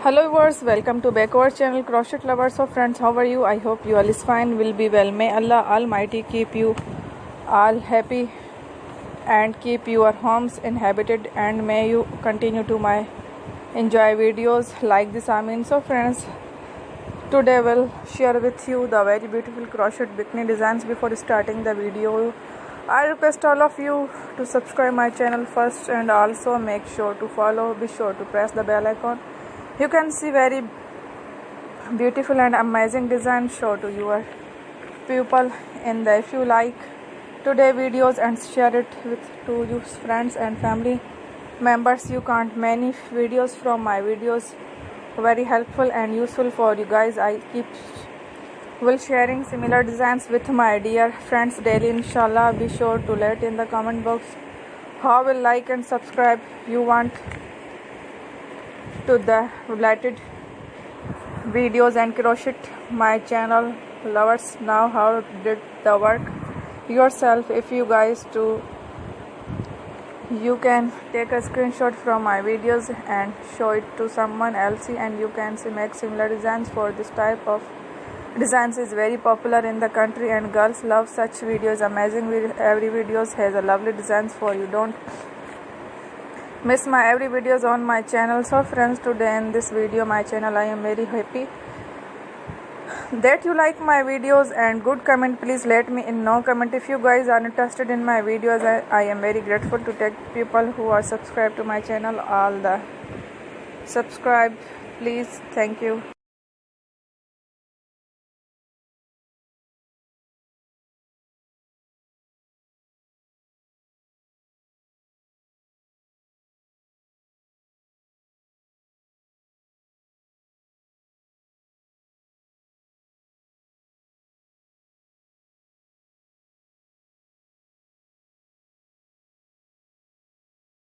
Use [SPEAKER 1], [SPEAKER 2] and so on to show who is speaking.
[SPEAKER 1] Hello viewers, welcome to back our channel Crochet Lovers. So friends, how are you? I hope you all is fine, will be well. May Allah Almighty keep you all happy and keep your homes inhabited, and may you continue to enjoy videos like this. Amin. So friends, today we'll share with you the very beautiful crochet bikini designs. Before starting the video, I request all of you to subscribe my channel first, and also make sure to follow. Be sure to press the bell icon. You can see very beautiful and amazing design show to your people in the. If you like today videos and share it with to your friends and family members, you can't many videos from my videos very helpful and useful for you guys. I will sharing similar designs with my dear friends daily, inshallah. Be sure to let in the comment box how will like and subscribe you want to the related videos and crochet my channel lovers. Now how did the work yourself. If you guys do, you can take a screenshot from my videos and show it to someone else, and you can make similar designs. For this type of designs is very popular in the country, and girls love such videos. Amazing, every videos has a lovely designs for you. Don't miss my every videos on my channel. So friends, today in this video my channel, I am very happy that you like my videos, and good comment please let me in no comment. If you guys are interested in my videos, I am very grateful to take people who are subscribed to my channel. All the subscribe please. Thank you.